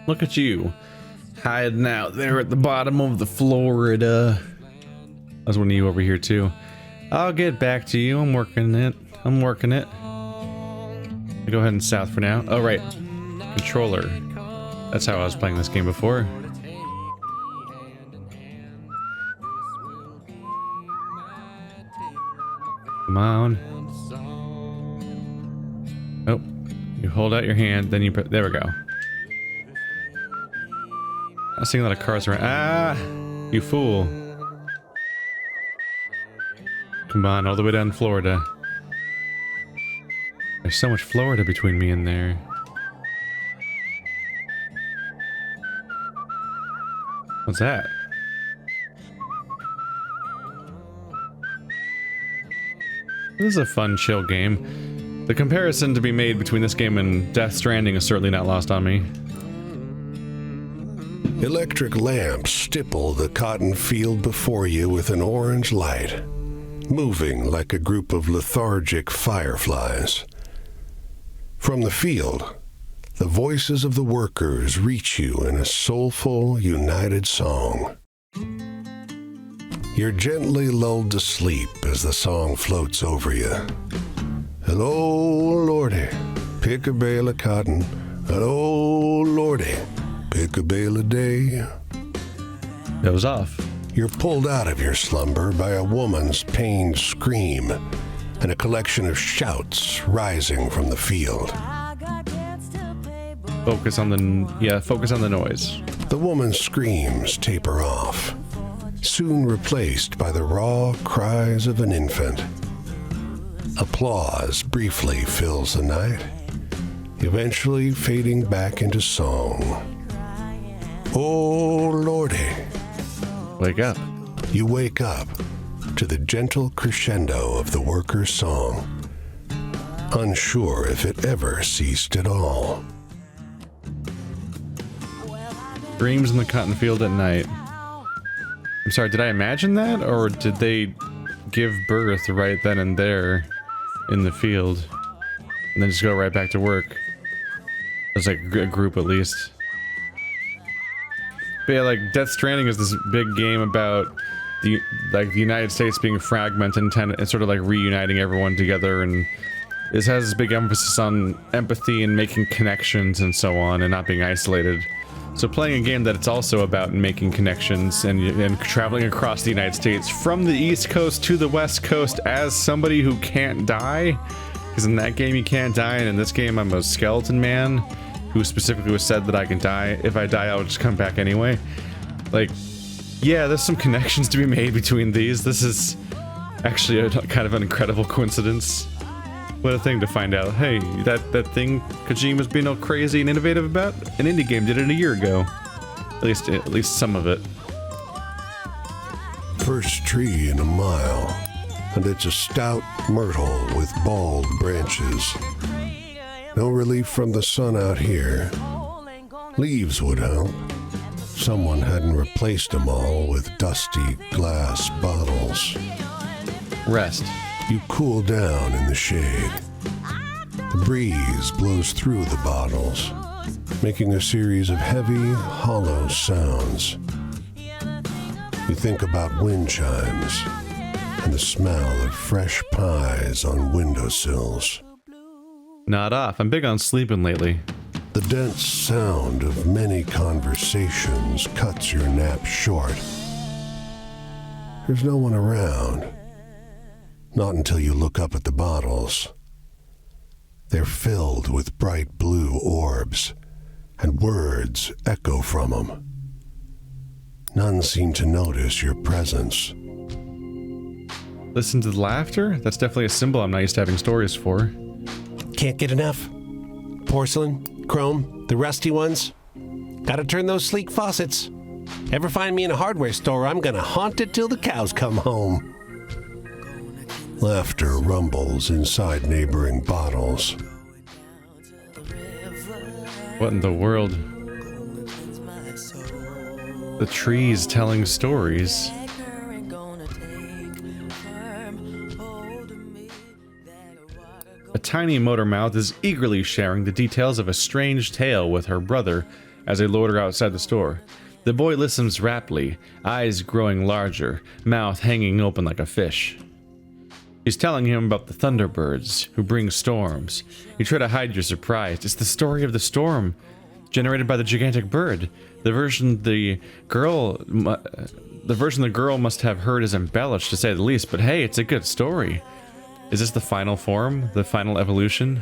Look at you, hiding out there at the bottom of the Florida. There's one of you over here too. I'll get back to you. I'm working it. I'm working it. I'll go ahead and south for now. Oh, right. Controller. That's how I was playing this game before. Come on. Oh, you hold out your hand, then you put. There we go. I was seeing a lot of cars around. Ah, you fool. Come on, all the way down Florida. There's so much Florida between me and there. What's that? This is a fun, chill game. The comparison to be made between this game and Death Stranding is certainly not lost on me. Electric lamps stipple the cotton field before you with an orange light, moving like a group of lethargic fireflies. From the field, the voices of the workers reach you in a soulful, united song. You're gently lulled to sleep as the song floats over you. And oh, Lordy, pick a bale of cotton. And oh, Lordy, pick a bale a day. Goes off. You're pulled out of your slumber by a woman's pained scream and a collection of shouts rising from the field. Focus on the noise. The woman's screams taper off, soon replaced by the raw cries of an infant. Applause briefly fills the night, eventually fading back into song. Oh, Lordy. Wake up. You wake up to the gentle crescendo of the worker's song, unsure if it ever ceased at all. Dreams in the cotton field at night. I'm sorry, did I imagine that? Or did they give birth right then and there in the field? And then just go right back to work? As like a group at least. But yeah, like Death Stranding is this big game about the United States being fragmented and sort of like reuniting everyone together, and this has this big emphasis on empathy and making connections and so on, and not being isolated. So playing a game that it's also about making connections and traveling across the United States from the East Coast to the West Coast as somebody who can't die, because in that game you can't die, and in this game I'm a skeleton man who specifically was said that I can die. If I die, I'll just come back anyway. Like, yeah, there's some connections to be made between these. This is actually a kind of an incredible coincidence. What a thing to find out. Hey, that thing Kojima's being all crazy and innovative about? An indie game did it a year ago. At least some of it. First tree in a mile, and it's a stout myrtle with bald branches. No relief from the sun out here. Leaves would help. Someone hadn't replaced them all with dusty glass bottles. Rest. You cool down in the shade. The breeze blows through the bottles, making a series of heavy, hollow sounds. You think about wind chimes and the smell of fresh pies on windowsills. Not off. I'm big on sleeping lately. The dense sound of many conversations cuts your nap short. There's no one around. Not until you look up at the bottles. They're filled with bright blue orbs, and words echo from them. None seem to notice your presence. Listen to the laughter? That's definitely a symbol I'm not used to having stories for. Can't get enough. Porcelain, chrome, the rusty ones. Gotta turn those sleek faucets. Ever find me in a hardware store, I'm gonna haunt it till the cows come home. Laughter rumbles inside neighboring bottles. What in the world? The trees telling stories. A tiny motor mouth is eagerly sharing the details of a strange tale with her brother as they loiter outside the store. The boy listens raptly, eyes growing larger, mouth hanging open like a fish. He's telling him about the thunderbirds who bring storms. You try to hide your surprise. It's the story of the storm generated by the gigantic bird. The version the girl must have heard is embellished, to say the least, but hey, it's a good story. Is this the final form? The final evolution?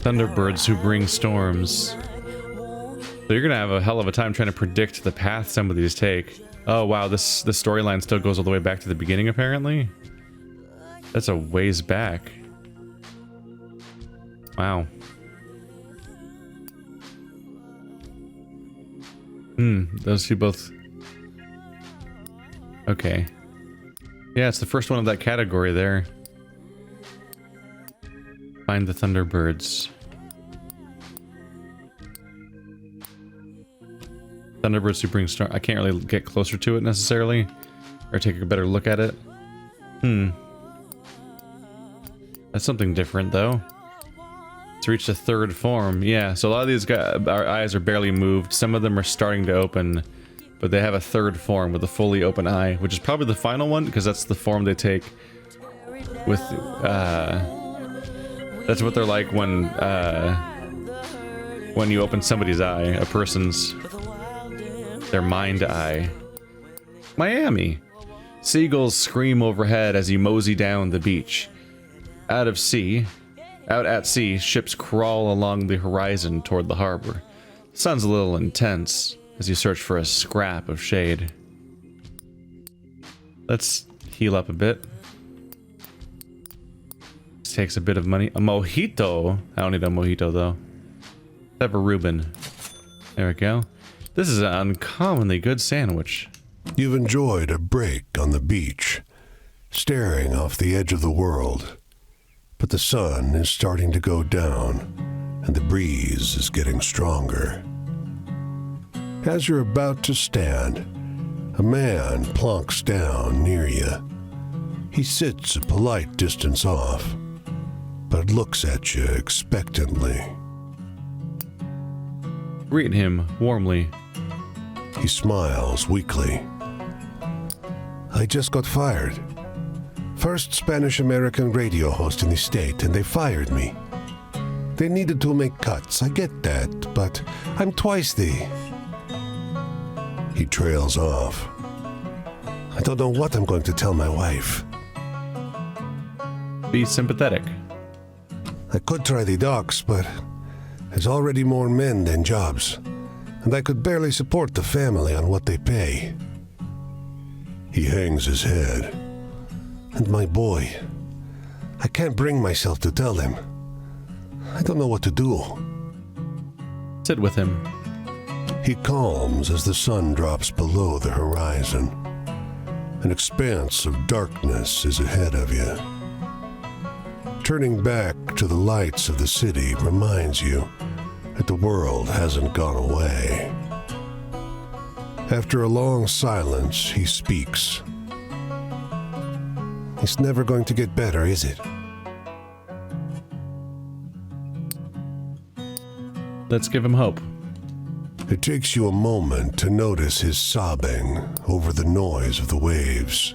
Thunderbirds who bring storms. So you're gonna have a hell of a time trying to predict the path some of these take. Oh wow, this storyline still goes all the way back to the beginning apparently? That's a ways back. Wow. Those two both... Okay. Yeah, it's the first one of that category there. Find the Thunderbirds. Thunderbirds who bring storm. I can't really get closer to it necessarily, or take a better look at it. That's something different though. It's reached a third form. Yeah, so a lot of these guys, our eyes are barely moved. Some of them are starting to open, but they have a third form with a fully open eye, which is probably the final one because that's the form they take with. That's what they're like when you open somebody's eye, a person's, their mind eye. Miami. Seagulls scream overhead as you mosey down the beach. Out at sea, ships crawl along the horizon toward the harbor. The sun's a little intense as you search for a scrap of shade. Let's heal up a bit. This takes a bit of money. A mojito. I don't need a mojito though. Let's have a Reuben. There we go. This is an uncommonly good sandwich. You've enjoyed a break on the beach, staring off the edge of the world. But the sun is starting to go down, and the breeze is getting stronger. As you're about to stand, a man plonks down near you. He sits a polite distance off, but looks at you expectantly. Greet him warmly. He smiles weakly. I just got fired. First Spanish-American radio host in the state, and they fired me. They needed to make cuts, I get that, but I'm twice the... He trails off. I don't know what I'm going to tell my wife. Be sympathetic. I could try the docks, but there's already more men than jobs, and I could barely support the family on what they pay. He hangs his head. And my boy, I can't bring myself to tell him. I don't know what to do. Sit with him. He calms as the sun drops below the horizon. An expanse of darkness is ahead of you. Turning back to the lights of the city reminds you that the world hasn't gone away. After a long silence, he speaks. It's never going to get better, is it? Let's give him hope. It takes you a moment to notice his sobbing over the noise of the waves.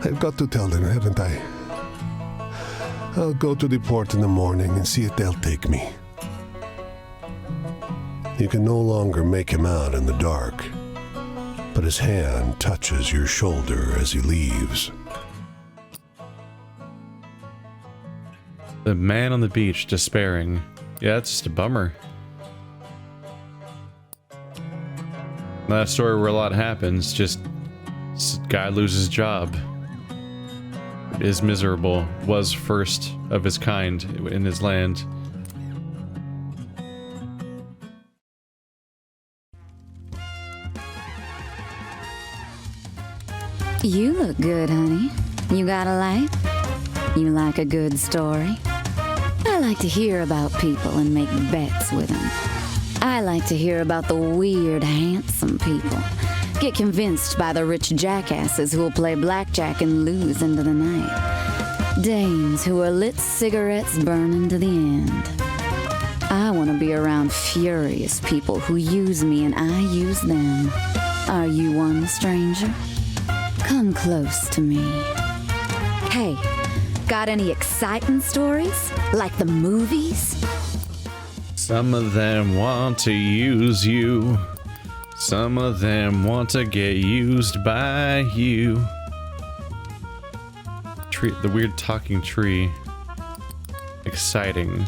I've got to tell them, haven't I? I'll go to the port in the morning and see if they'll take me. You can no longer make him out in the dark, but his hand touches your shoulder as he leaves. The man on the beach, despairing. Yeah, it's just a bummer. Not a story where a lot happens, just this guy loses job. Is miserable, was first of his kind in his land. You look good, honey. You got a life? You like a good story? I like to hear about people and make bets with them. I like to hear about the weird, handsome people. Get convinced by the rich jackasses who'll play blackjack and lose into the night. Dames who are lit cigarettes burning to the end. I want to be around furious people who use me and I use them. Are you one, stranger? Come close to me. Hey, got any exciting stories? Like the movies? Some of them want to use you. Some of them want to get used by you. Tree, the weird talking tree. Exciting.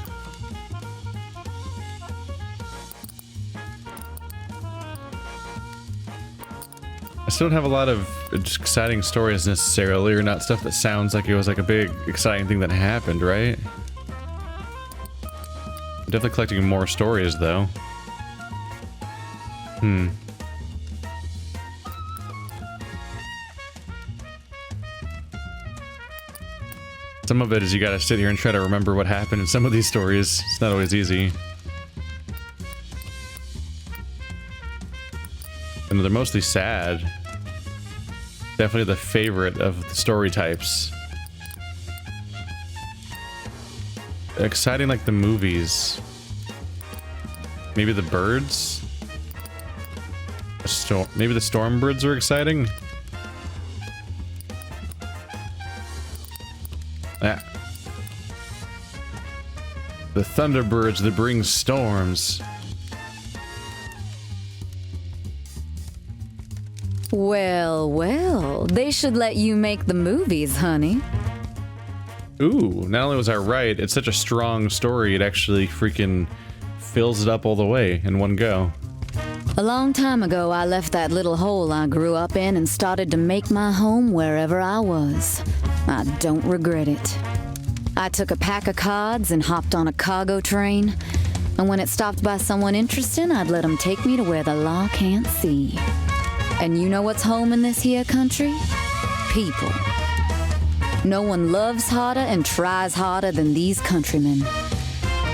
I still don't have a lot of exciting stories necessarily, or not stuff that sounds like it was like a big exciting thing that happened, right? I'm definitely collecting more stories though. Some of it is you gotta sit here and try to remember what happened in some of these stories. It's not always easy. And they're mostly sad. Definitely the favorite of the story types. Exciting like the movies. Maybe the birds? Maybe the storm birds are exciting? Ah. The thunderbirds that bring storms. Well, well, they should let you make the movies, honey. Ooh, not only was I right, it's such a strong story, it actually freaking fills it up all the way in one go. A long time ago, I left that little hole I grew up in and started to make my home wherever I was. I don't regret it. I took a pack of cards and hopped on a cargo train, and when it stopped by someone interesting, I'd let them take me to where the law can't see. And you know what's home in this here country? People. No one loves harder and tries harder than these countrymen.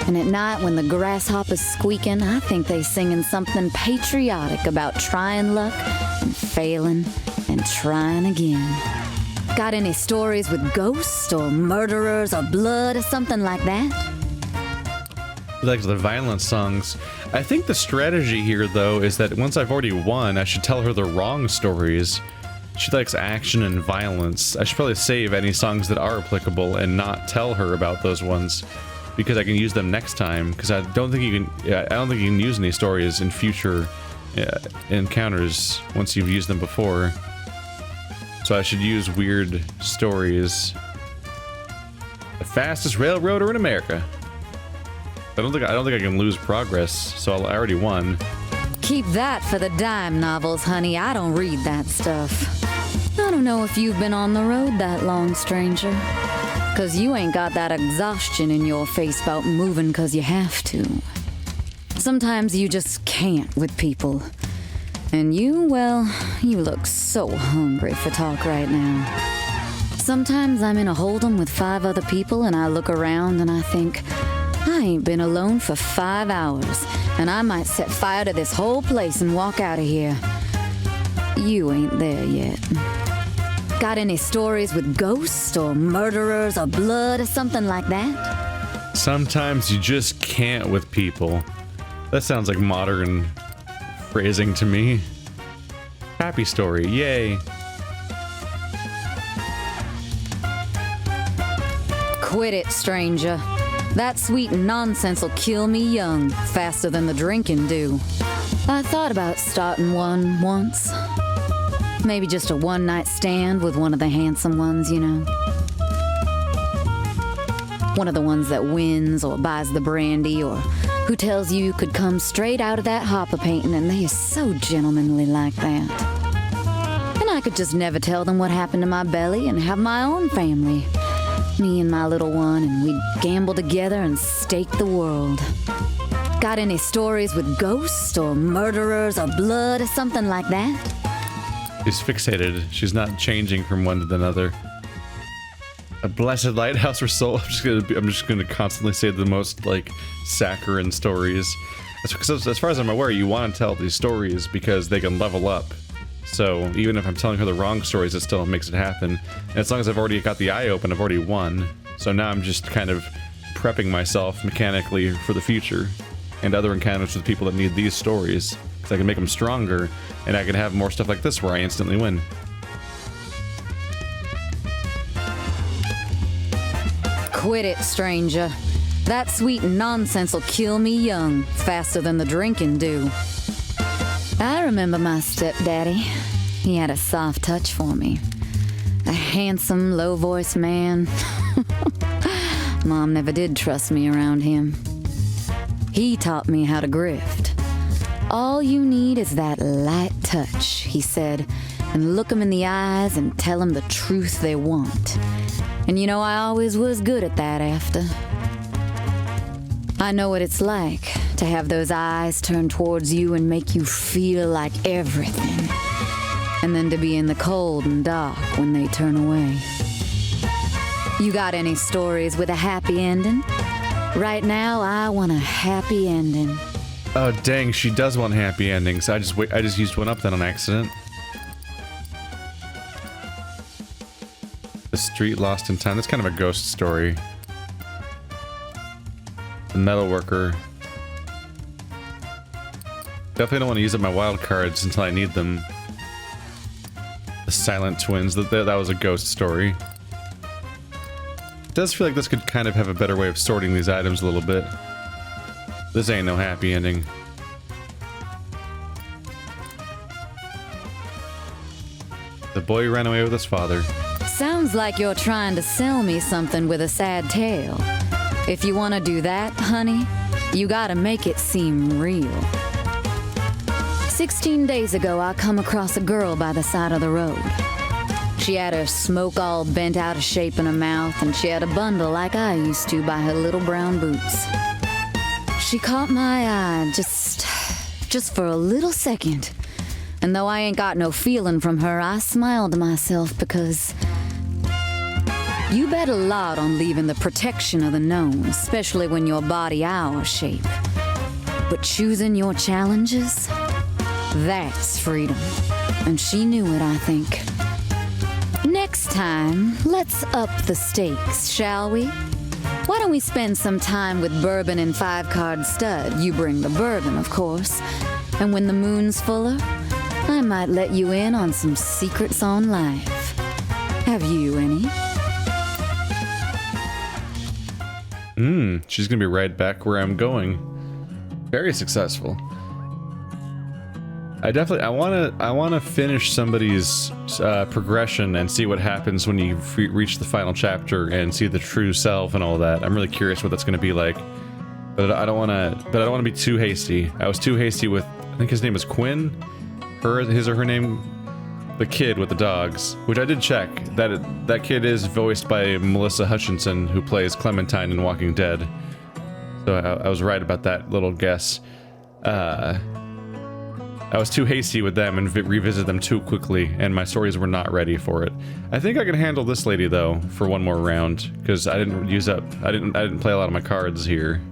And at night when the grasshopper's squeaking, I think they singing something patriotic about trying luck and failing and trying again. Got any stories with ghosts or murderers or blood or something like that? He likes the violent songs. I think the strategy here, though, is that once I've already won, I should tell her the wrong stories. She likes action and violence. I should probably save any songs that are applicable and not tell her about those ones, because I can use them next time. Because I don't think you can. I don't think you can use any stories in future encounters once you've used them before. So I should use weird stories. The fastest railroader in America. I don't think I can lose progress, so I already won. Keep that for the dime novels, honey. I don't read that stuff. I don't know if you've been on the road that long, stranger. 'Cause you ain't got that exhaustion in your face about moving 'cause you have to. Sometimes you just can't with people. And you, well, you look so hungry for talk right now. Sometimes I'm in a hold'em with 5 other people and I look around and I think, I ain't been alone for 5 hours, and I might set fire to this whole place and walk out of here. You ain't there yet. Got any stories with ghosts or murderers or blood or something like that? Sometimes you just can't with people. That sounds like modern phrasing to me. Happy story, yay. Quit it, stranger. That sweet nonsense will kill me young, faster than the drinking do. I thought about starting one once. Maybe just a one-night stand with one of the handsome ones, you know. One of the ones that wins or buys the brandy or who tells you could come straight out of that hopper painting and they are so gentlemanly like that. And I could just never tell them what happened to my belly and have my own family. Me and my little one, and we'd gamble together and stake the world. Got any stories with ghosts or murderers or blood or something like that? She's fixated. She's not changing from one to another. A blessed lighthouse for soul. I'm just gonna constantly say the most like saccharine stories. As far as I'm aware, you want to tell these stories because they can level up So even if I'm telling her the wrong stories, it still makes it happen. And as long as I've already got the eye open, I've already won. So now I'm just kind of prepping myself mechanically for the future and other encounters with people that need these stories. Because I can make them stronger, and I can have more stuff like this where I instantly win. Quit it, stranger. That sweet nonsense will kill me young, faster than the drinking do. I remember my stepdaddy. He had a soft touch for me. A handsome, low-voiced man. Mom never did trust me around him. He taught me how to grift. All you need is that light touch, he said, and look 'em in the eyes and tell 'em the truth they want. And you know, I always was good at that after. I know what it's like to have those eyes turn towards you and make you feel like everything. And then to be in the cold and dark when they turn away. You got any stories with a happy ending? Right now, I want a happy ending. Oh dang, she does want happy endings. I just used one up then on accident. The street lost in time. That's kind of a ghost story. The metalworker. Definitely don't want to use up my wild cards until I need them. The silent twins. That was a ghost story. It does feel like this could kind of have a better way of sorting these items a little bit. This ain't no happy ending. The boy ran away with his father. Sounds like you're trying to sell me something with a sad tale. If you want to do that, honey, you gotta make it seem real. 16 days ago, I come across a girl by the side of the road. She had her smoke all bent out of shape in her mouth, and she had a bundle like I used to by her little brown boots. She caught my eye just for a little second. And though I ain't got no feeling from her, I smiled to myself because you bet a lot on leaving the protection of the known, especially when your body our shape. But choosing your challenges, that's freedom. And she knew it, I think. Next time, let's up the stakes, shall we? Why don't we spend some time with bourbon and 5-card stud? You bring the bourbon, of course. And when the moon's fuller, I might let you in on some secrets on life. Have you any? She's gonna be right back where I'm going. Very successful. I wanna finish somebody's progression and see what happens when you reach the final chapter and see the true self and all that. I'm really curious what that's gonna be like. But I don't wanna be too hasty. I was too hasty with, I think his name is Quinn. His or her name, the kid with the dogs, which I did check. That kid is voiced by Melissa Hutchinson, who plays Clementine in Walking Dead. So I was right about that little guess. I was too hasty with them and revisited them too quickly, and my stories were not ready for it. I think I can handle this lady though for one more round because I didn't play a lot of my cards here.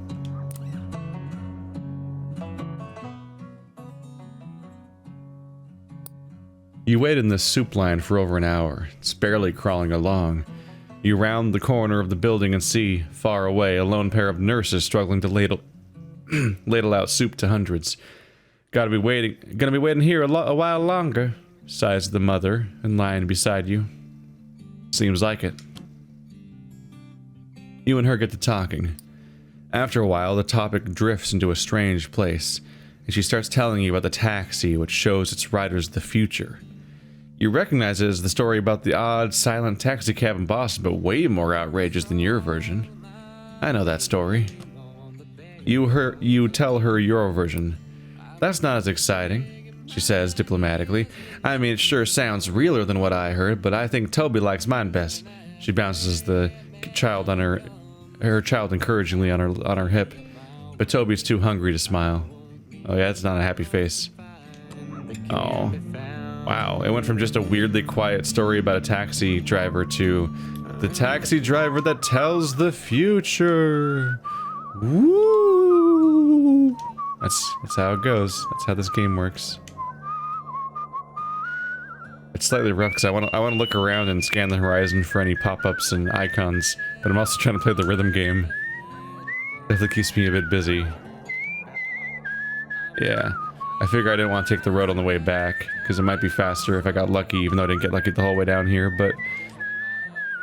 You wait in this soup line for over an hour. It's barely crawling along. You round the corner of the building and see, far away, a lone pair of nurses struggling to ladle out soup to hundreds. Gonna be waiting here a while longer, sighs the mother in line beside you. Seems like it. You and her get to talking. After a while, the topic drifts into a strange place, and she starts telling you about the taxi which shows its riders the future. You recognize it as the story about the odd, silent taxicab in Boston, but way more outrageous than your version. I know that story. You tell her your version. That's not as exciting, she says diplomatically. I mean, it sure sounds realer than what I heard, but I think Toby likes mine best. She bounces the child on her child encouragingly on her hip, but Toby's too hungry to smile. Oh yeah, it's not a happy face. Oh. Wow, it went from just a weirdly quiet story about a taxi driver to the taxi driver that tells the future. Woo! That's how it goes. That's how this game works. It's slightly rough because I want to look around and scan the horizon for any pop-ups and icons, but I'm also trying to play the rhythm game. Definitely keeps me a bit busy. Yeah, I figure I didn't want to take the road on the way back because it might be faster if I got lucky, even though I didn't get lucky the whole way down here, but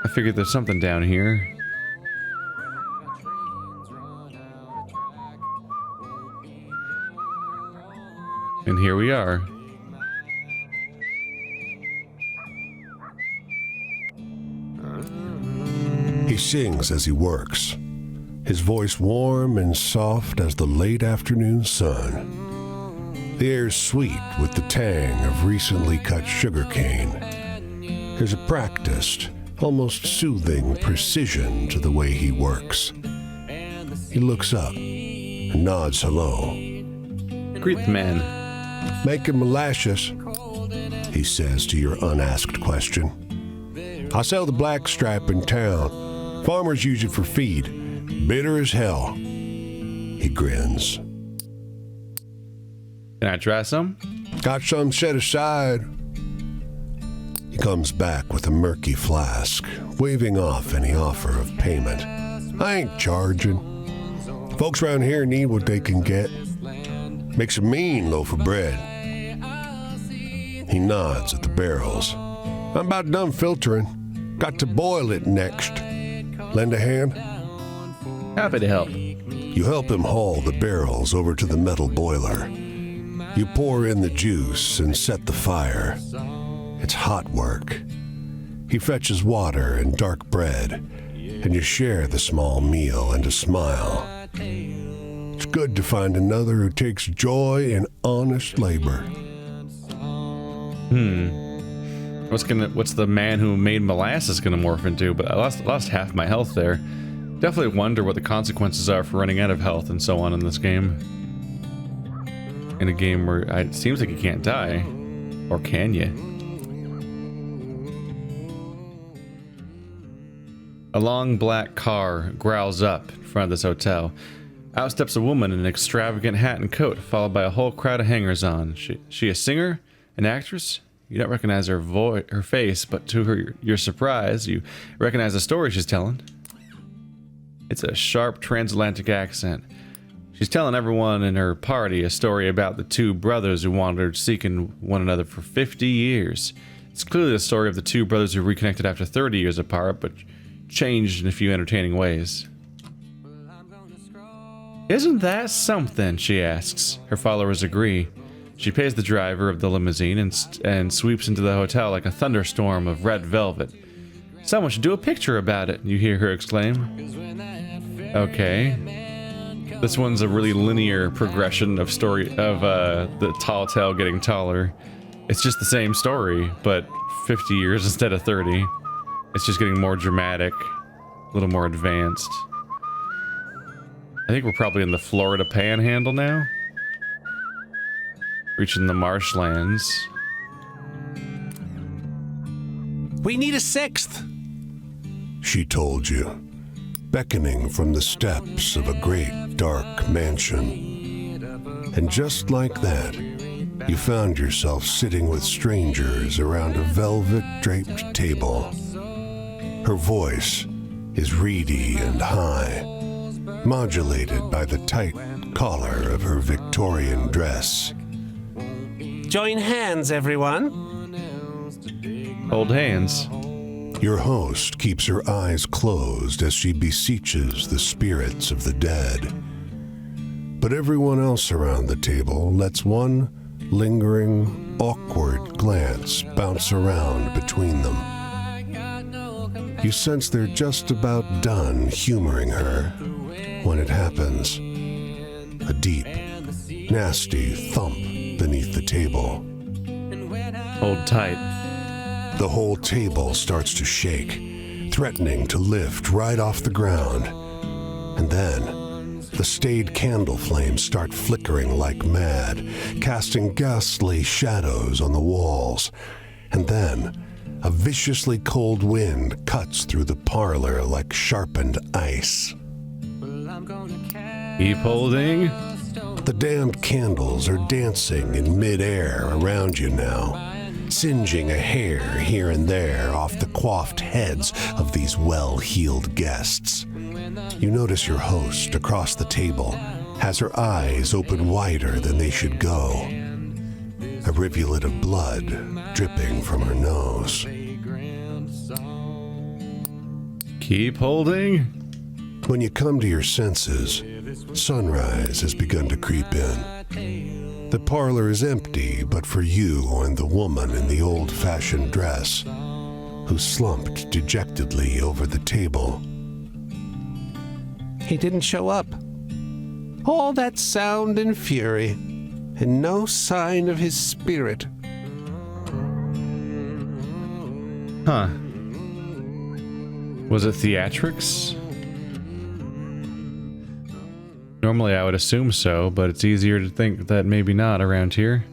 I figured there's something down here. And here we are. He sings as he works, his voice warm and soft as the late afternoon sun. The air's sweet with the tang of recently cut sugarcane. There's a practiced, almost soothing precision to the way he works. He looks up and nods hello. Greet the man. Making molasses, he says to your unasked question. I sell the black stripe in town. Farmers use it for feed. Bitter as hell. He grins. Can I try some? Got some set aside. He comes back with a murky flask, waving off any offer of payment. I ain't charging. Folks around here need what they can get. Makes a mean loaf of bread. He nods at the barrels. I'm about done filtering. Got to boil it next. Lend a hand? Happy to help. You help him haul the barrels over to the metal boiler. You pour in the juice and set the fire. It's hot work. He fetches water and dark bread, and you share the small meal and a smile. It's good to find another who takes joy in honest labor. What's the man who made molasses gonna morph into? But I lost half my health there. Definitely wonder what the consequences are for running out of health and so on in this game. In a game where it seems like you can't die. Or can you? A long black car growls up in front of this hotel. Out steps a woman in an extravagant hat and coat, followed by a whole crowd of hangers-on. She a singer? An actress? You don't recognize her face, but to your surprise, you recognize the story she's telling. It's a sharp transatlantic accent. She's telling everyone in her party a story about the two brothers who wandered seeking one another for 50 years. It's clearly the story of the two brothers who reconnected after 30 years apart, but changed in a few entertaining ways. Isn't that something? She asks. Her followers agree. She pays the driver of the limousine and sweeps into the hotel like a thunderstorm of red velvet. Someone should do a picture about it, you hear her exclaim. Okay. This one's a really linear progression of the tall tale getting taller. It's just the same story, but 50 years instead of 30. It's just getting more dramatic, a little more advanced. I think we're probably in the Florida Panhandle now. Reaching the marshlands. We need a sixth. She told you, beckoning from the steps of a great dark mansion. And just like that, you found yourself sitting with strangers around a velvet-draped table. Her voice is reedy and high, modulated by the tight collar of her Victorian dress. Join hands, everyone. Hold hands. Your host keeps her eyes closed as she beseeches the spirits of the dead. But everyone else around the table lets one lingering, awkward glance bounce around between them. You sense they're just about done humoring her when it happens. A deep, nasty thump beneath the table. Hold tight. The whole table starts to shake, threatening to lift right off the ground. And then, the staid candle flames start flickering like mad, casting ghastly shadows on the walls. And then, a viciously cold wind cuts through the parlor like sharpened ice. Keep holding. The damned candles are dancing in midair around you now, singeing a hair here and there off the coiffed heads of these well-heeled guests. You notice your host across the table has her eyes open wider than they should go. A rivulet of blood dripping from her nose. Keep holding. When you come to your senses, sunrise has begun to creep in. The parlor is empty but for you and the woman in the old-fashioned dress, who slumped dejectedly over the table. He didn't show up. All that sound and fury, and no sign of his spirit. Huh. Was it theatrics? Normally I would assume so, but it's easier to think that maybe not around here.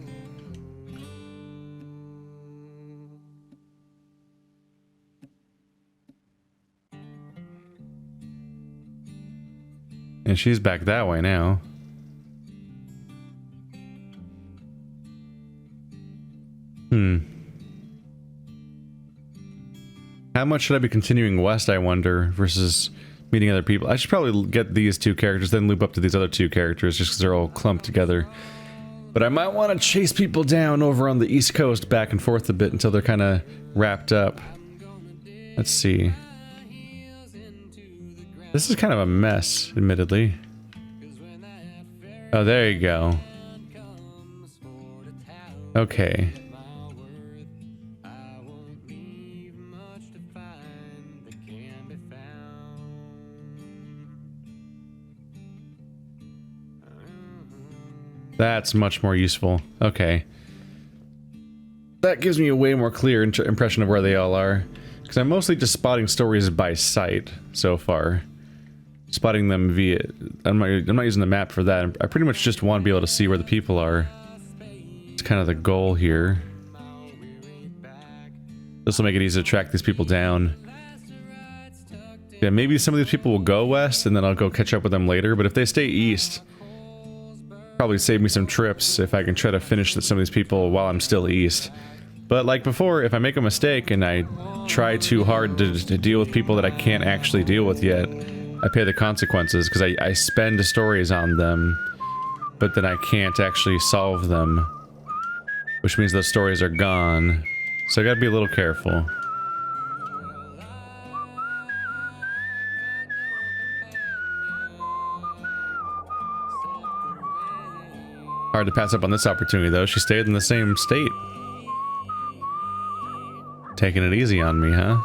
And she's back that way now. How much should I be continuing west, I wonder, versus meeting other people? I should probably get these two characters, then loop up to these other two characters, just because they're all clumped together. But I might want to chase people down over on the East Coast back and forth a bit until they're kind of wrapped up. Let's see. This is kind of a mess, admittedly. Oh, there you go. Okay. That's much more useful. Okay. That gives me a way more clear impression of where they all are. Because I'm mostly just spotting stories by sight so far. Spotting them via... I'm not using the map for that. I pretty much just want to be able to see where the people are. It's kind of the goal here. This will make it easy to track these people down. Yeah, maybe some of these people will go west and then I'll go catch up with them later. But if they stay east... probably save me some trips if I can try to finish some of these people while I'm still east. But like before, if I make a mistake and I try too hard to deal with people that I can't actually deal with yet, I pay the consequences because I spend stories on them, but then I can't actually solve them, which means those stories are gone. So I gotta be a little careful. Hard to pass up on this opportunity, though. She stayed in the same state. Taking it easy on me, huh?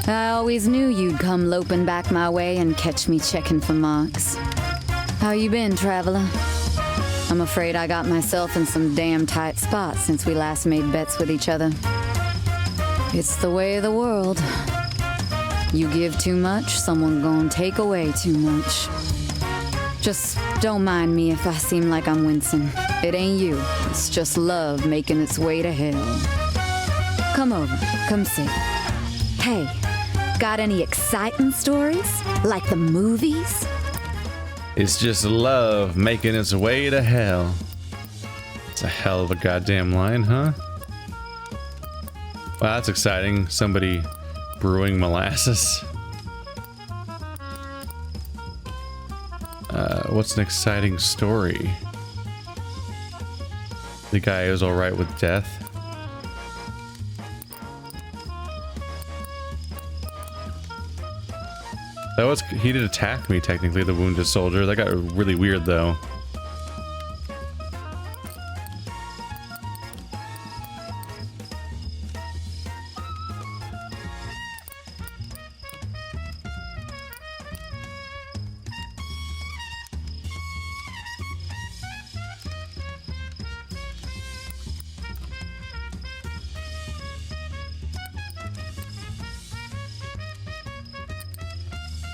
I always knew you'd come loping back my way and catch me checking for marks. How you been, traveler? I'm afraid I got myself in some damn tight spots since we last made bets with each other. It's the way of the world. You give too much, someone gonna take away too much. Just don't mind me if I seem like I'm wincing. It ain't you. It's just love making its way to hell. Come over. Come sit. Hey, got any exciting stories? Like the movies? It's just love making its way to hell. It's a hell of a goddamn line, huh? Wow, that's exciting. Somebody brewing molasses. What's an exciting story? The guy is alright with death. He did attack me, technically, the wounded soldier. That got really weird, though.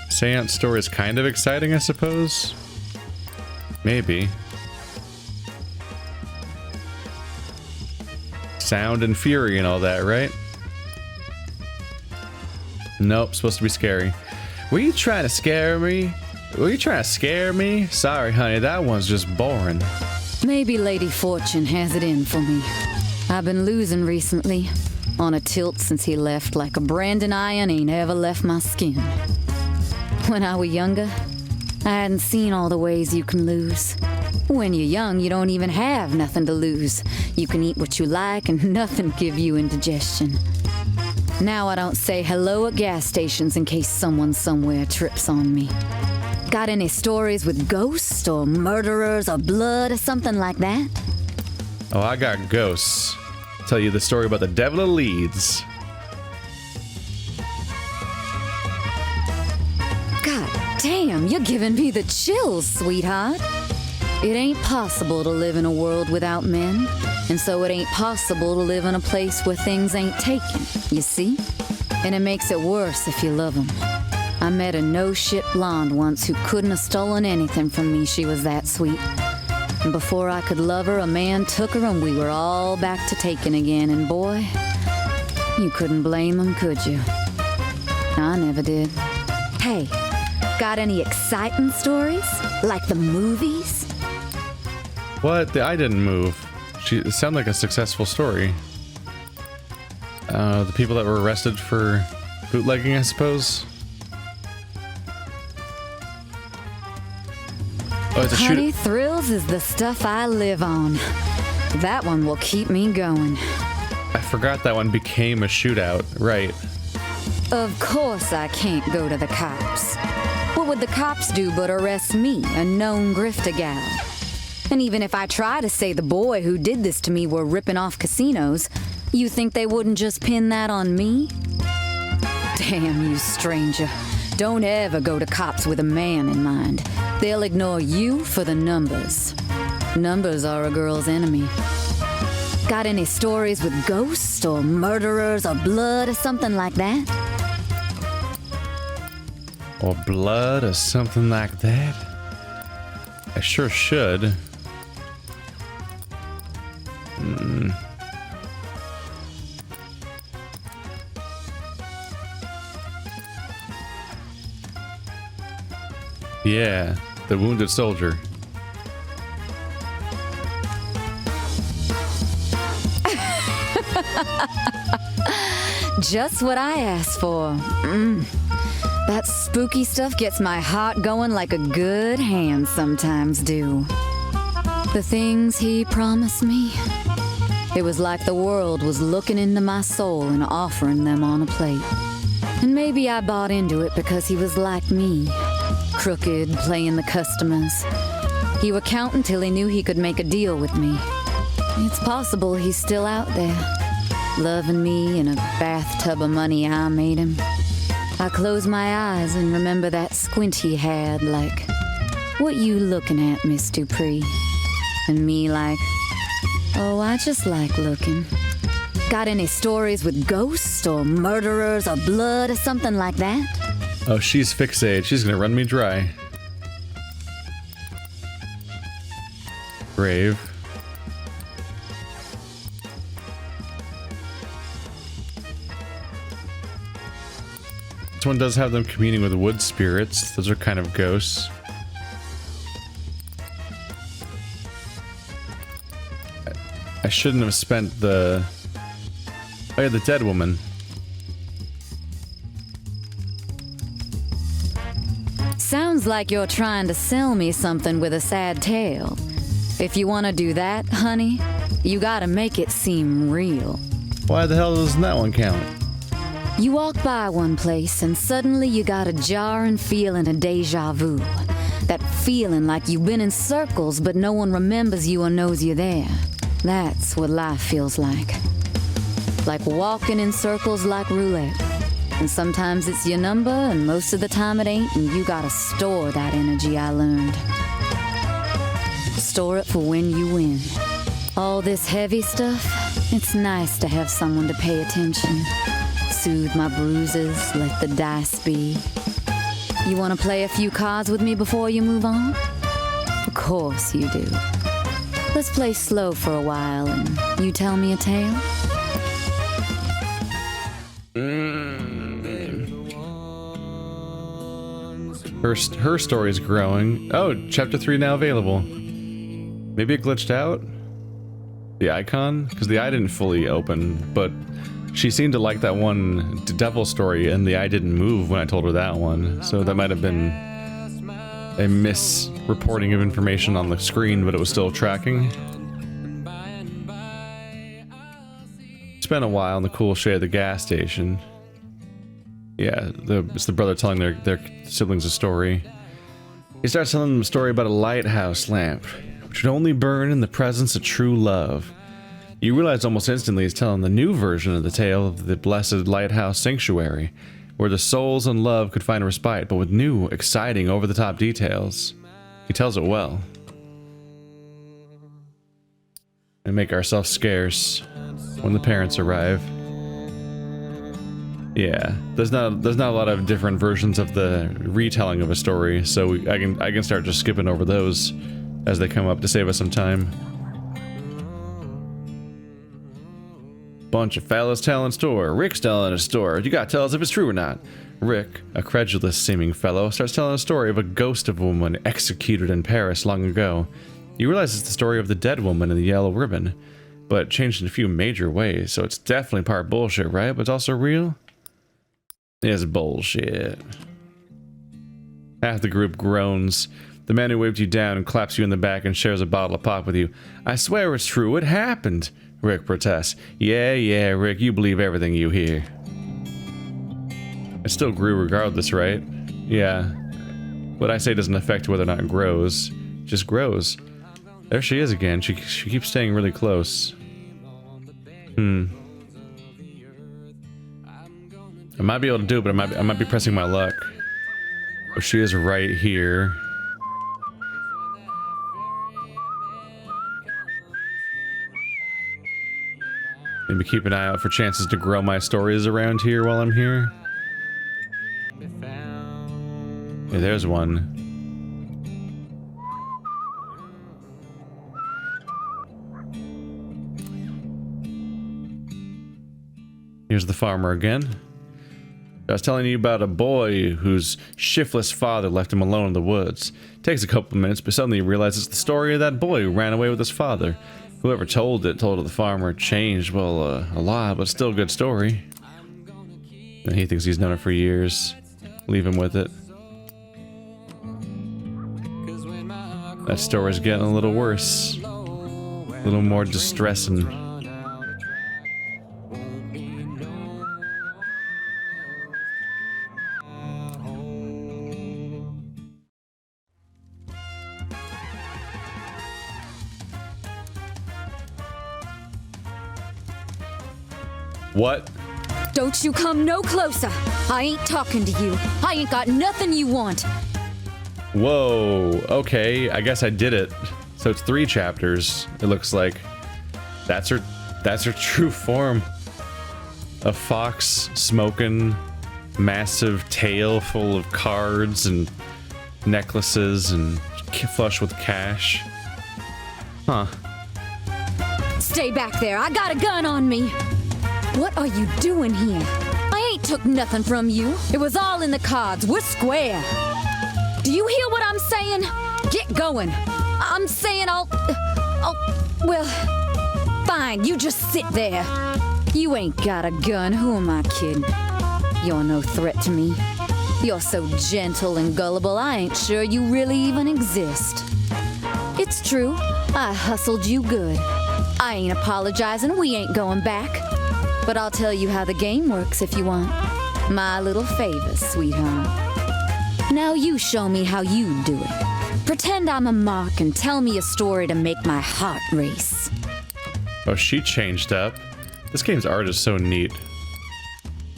Seance story is kind of exciting, I suppose. Maybe. Sound and fury and all that, right? Nope, supposed to be scary. Were you trying to scare me? Sorry, honey, that one's just boring. Maybe Lady Fortune has it in for me. I've been losing recently. On a tilt since he left, like a branding iron ain't ever left my skin. When I was younger, I hadn't seen all the ways you can lose. When you're young, you don't even have nothing to lose. You can eat what you like and nothing give you indigestion. Now I don't say hello at gas stations in case someone somewhere trips on me. Got any stories with ghosts or murderers or blood or something like that? Oh, I got ghosts. Tell you the story about the Devil of Leeds. God damn, you're giving me the chills, sweetheart. It ain't possible to live in a world without men, and so it ain't possible to live in a place where things ain't taken, you see? And it makes it worse if you love them. I met a no-shit blonde once who couldn't have stolen anything from me, she was that sweet. And before I could love her, a man took her and we were all back to taking again, and boy, you couldn't blame him, could you? I never did. Hey, got any exciting stories? Like the movies? What? I didn't move. It sounded like a successful story. The people that were arrested for bootlegging, I suppose. Oh, it's a Honey, thrills is the stuff I live on. That one will keep me going. I forgot that one became a shootout. Right. Of course I can't go to the cops. What would the cops do but arrest me, a known Grifter gal? And even if I try to say the boy who did this to me were ripping off casinos, you think they wouldn't just pin that on me? Damn you, stranger. Don't ever go to cops with a man in mind. They'll ignore you for the numbers. Numbers are a girl's enemy. Got any stories with ghosts or murderers or blood or something like that? Or blood or something like that? I sure should. Yeah, the wounded soldier. Just what I asked for. That spooky stuff gets my heart going like a good hand sometimes do. The things he promised me, it was like the world was looking into my soul and offering them on a plate. And maybe I bought into it because he was like me, crooked, playing the customers. He would count until he knew he could make a deal with me. It's possible he's still out there, loving me in a bathtub of money I made him. I close my eyes and remember that squint he had, like, "What you looking at, Miss Dupree?" And me like, "Oh, I just like looking." Got any stories with ghosts or murderers or blood or something like that? Oh, she's fixated. She's gonna run me dry. Brave. This one does have them communing with wood spirits. Those are kind of ghosts. I shouldn't have spent the... Oh yeah, the dead woman. Sounds like you're trying to sell me something with a sad tale. If you want to do that, honey, you gotta make it seem real. Why the hell doesn't that one count? You walk by one place and suddenly you got a jarring feeling of deja vu. That feeling like you've been in circles but no one remembers you or knows you're there. That's what life feels like. Like walking in circles like roulette. And sometimes it's your number and most of the time it ain't, and you gotta store that energy, I learned. Store it for when you win. All this heavy stuff, it's nice to have someone to pay attention. Soothe my bruises, let the dice be. You want to play a few cards with me before you move on? Of course you do. Let's play slow for a while and you tell me a tale? Her story is growing. Oh, chapter 3 now available. Maybe it glitched out? The icon? Because the eye didn't fully open, but she seemed to like that one devil story, and the eye didn't move when I told her that one. So that might have been a misreporting of information on the screen, but it was still tracking. Spent a while in the cool shade of the gas station. Yeah, it's the brother telling their siblings a story. He starts telling them a story about a lighthouse lamp, which would only burn in the presence of true love. You realize almost instantly he's telling the new version of the tale of the blessed lighthouse sanctuary, where the souls in love could find respite, but with new, exciting, over-the-top details. He tells it well. And make ourselves scarce when the parents arrive. Yeah, there's not a lot of different versions of the retelling of a story, so I can start just skipping over those as they come up to save us some time. Bunch of fellas telling a story. Rick's telling a story. You gotta tell us if it's true or not. Rick, a credulous-seeming fellow, starts telling a story of a ghost of a woman executed in Paris long ago. You realize it's the story of the dead woman in the yellow ribbon, but changed in a few major ways, so it's definitely part bullshit, right? But it's also real? It's bullshit. Half the group groans. The man who waved you down and claps you in the back and shares a bottle of pop with you. I swear it's true, it happened, Rick protests. Yeah, Rick, you believe everything you hear. It still grew regardless, right? Yeah. What I say doesn't affect whether or not it grows. It just grows. There she is again. She keeps staying really close. I might be able to do it, but I might be pressing my luck. Oh, she is right here. Maybe keep an eye out for chances to grow my stories around here while I'm here. Yeah, there's one. Here's the farmer again. I was telling you about a boy whose shiftless father left him alone in the woods. Takes a couple minutes, but suddenly you realize it's the story of that boy who ran away with his father. Whoever told it the farmer changed, well, a lot, but still a good story. And he thinks he's known it for years. Leave him with it. That story's getting a little worse. A little more distressing. What? Don't you come no closer. I ain't talking to you. I ain't got nothing you want. Whoa, okay, I guess I did it. So it's 3 chapters, it looks like. That's her true form. A fox smoking, massive tail full of cards and necklaces and flush with cash. Huh. Stay back there. I got a gun on me. What are you doing here? I ain't took nothing from you. It was all in the cards. We're square. Do you hear what I'm saying? Get going. I'm saying well, fine. You just sit there. You ain't got a gun. Who am I kidding? You're no threat to me. You're so gentle and gullible, I ain't sure you really even exist. It's true. I hustled you good. I ain't apologizing. We ain't going back. But I'll tell you how the game works if you want. My little favor, sweetheart. Now you show me how you do it. Pretend I'm a mark and tell me a story to make my heart race. Oh, she changed up. This game's art is so neat.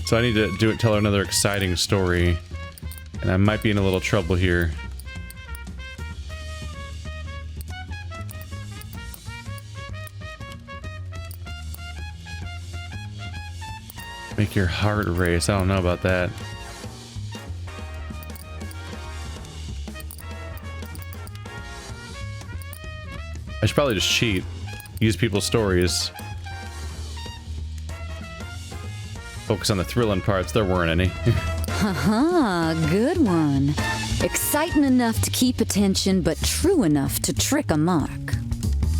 So I need to tell her another exciting story. And I might be in a little trouble here. Make your heart race. I don't know about that. I should probably just cheat. Use people's stories. Focus on the thrilling parts. There weren't any. Haha, good one. Exciting enough to keep attention, but true enough to trick a mark.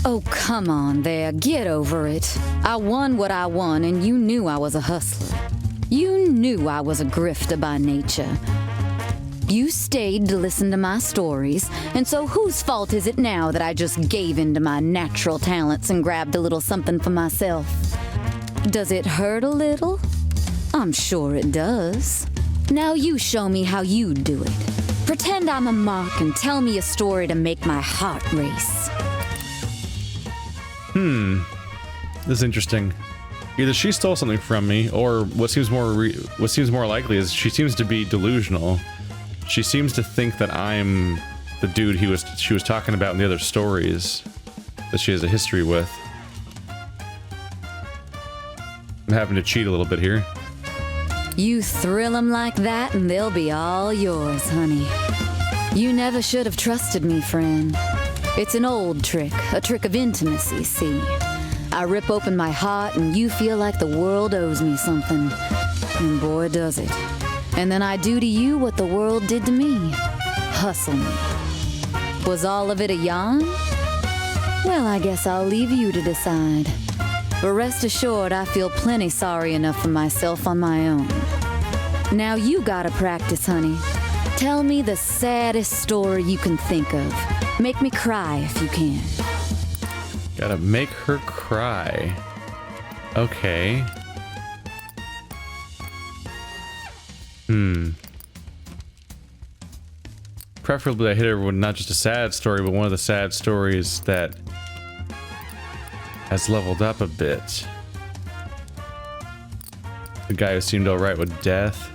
Oh, come on there, get over it. I won what I won, and you knew I was a hustler. You knew I was a grifter by nature. You stayed to listen to my stories, and so whose fault is it now that I just gave in to my natural talents and grabbed a little something for myself? Does it hurt a little? I'm sure it does. Now you show me how you do it. Pretend I'm a mark and tell me a story to make my heart race. This is interesting. Either she stole something from me, or what seems more likely is she seems to be delusional. She seems to think that I'm the dude she was talking about in the other stories that she has a history with. I'm having to cheat a little bit here. You thrill 'em like that and they'll be all yours, honey. You never should have trusted me, friend. It's an old trick, a trick of intimacy, see? I rip open my heart and you feel like the world owes me something. And boy, does it. And then I do to you what the world did to me. Hustle me. Was all of it a yawn? Well, I guess I'll leave you to decide. But rest assured, I feel plenty sorry enough for myself on my own. Now you gotta practice, honey. Tell me the saddest story you can think of. Make me cry if you can. Gotta make her cry. Okay. Preferably I hit her with not just a sad story, but one of the sad stories that has leveled up a bit. The guy who seemed alright with death.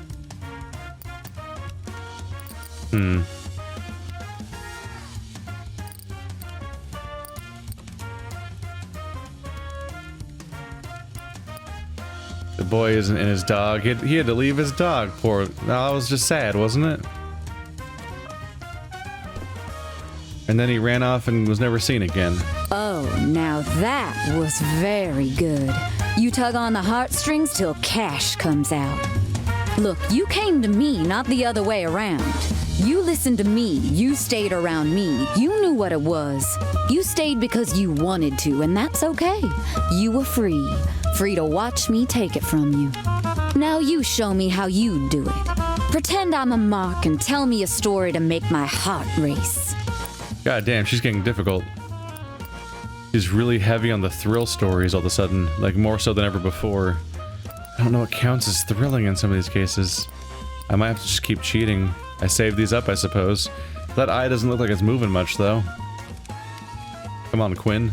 The boy isn't in his dog. He had to leave his dog. Poor. No, that was just sad, wasn't it? And then he ran off and was never seen again. Oh, now that was very good. You tug on the heartstrings till cash comes out. Look, you came to me, not the other way around. You listened to me. You stayed around me. You knew what it was. You stayed because you wanted to, and that's okay. You were free. Free to watch me take it from you. Now you show me how you do it. Pretend I'm a mark and tell me a story to make my heart race. God damn, she's getting difficult. She's really heavy on the thrill stories all of a sudden, like more so than ever before. I don't know what counts as thrilling in some of these cases. I might have to just keep cheating. I saved these up, I suppose. That eye doesn't look like it's moving much, though. Come on, Quinn.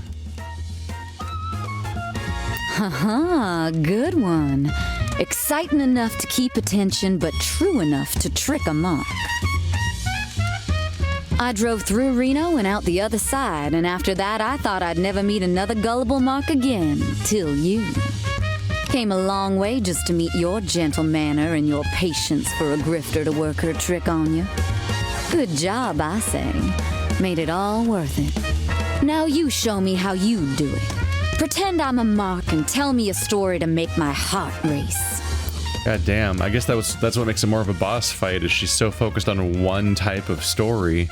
Haha, good one. Exciting enough to keep attention, but true enough to trick a mark. I drove through Reno and out the other side, and after that I thought I'd never meet another gullible mark again, till you. Came a long way just to meet your gentle manner and your patience for a grifter to work her trick on you. Good job, I say. Made it all worth it. Now you show me how you do it. Pretend I'm a mark and tell me a story to make my heart race. God damn, I guess that's what makes it more of a boss fight, is she's so focused on one type of story.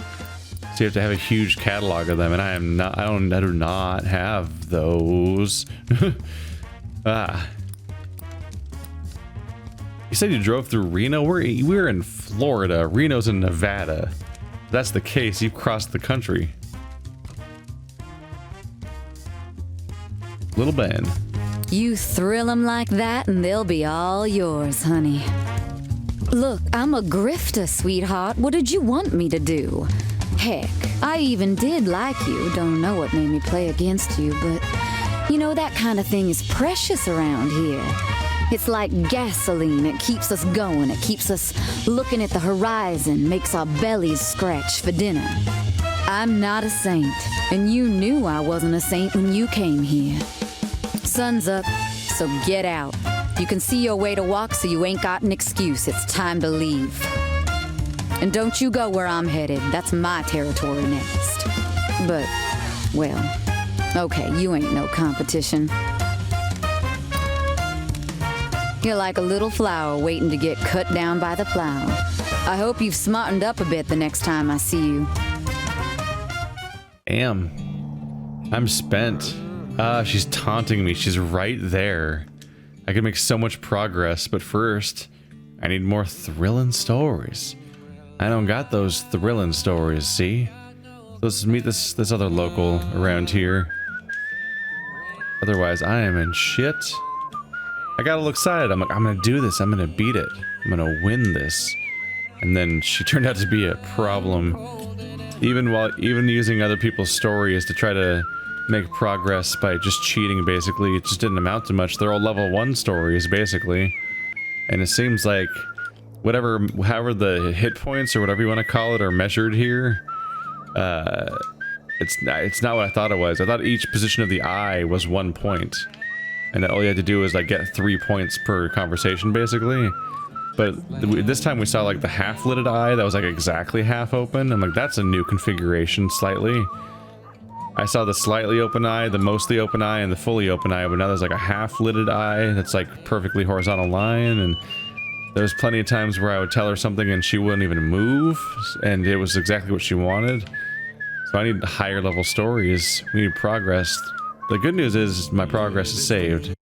So you have to have a huge catalog of them, and I do not have those. Ah. You said you drove through Reno? We're in Florida. Reno's in Nevada. If that's the case, you've crossed the country. Little Ben. You thrill 'em like that and they'll be all yours, honey. Look, I'm a grifter, sweetheart. What did you want me to do? Heck, I even did like you. Don't know what made me play against you, but you know, that kind of thing is precious around here. It's like gasoline. It keeps us going. It keeps us looking at the horizon, makes our bellies scratch for dinner. I'm not a saint, and you knew I wasn't a saint when you came here. Sun's up, so get out. You can see your way to walk, so you ain't got an excuse. It's time to leave. And don't you go where I'm headed. That's my territory next. But, well, okay, you ain't no competition. You're like a little flower waiting to get cut down by the plow. I hope you've smartened up a bit the next time I see you. I'm spent. She's taunting me. She's right there. I can make so much progress, but first, I need more thrilling stories. I don't got those thrilling stories, see? Let's meet this other local around here. Otherwise, I am in shit. I got all excited. I'm like, I'm gonna do this. I'm gonna beat it. I'm gonna win this. And then she turned out to be a problem. Even using other people's stories to try to make progress by just cheating, basically, it just didn't amount to much. They're all level 1 stories, basically. And it seems like however the hit points or whatever you want to call it are measured here, it's not what I thought it was. I thought each position of the eye was 1 point, and that all you had to do was like get 3 points per conversation, basically. But this time we saw like the half-lidded eye that was like exactly half open. I'm like, that's a new configuration slightly. I saw the slightly open eye, the mostly open eye, and the fully open eye, but now there's like a half-lidded eye that's like perfectly horizontal line, and there's plenty of times where I would tell her something and she wouldn't even move, and it was exactly what she wanted. So I need higher level stories. We need progress. The good news is my progress is saved.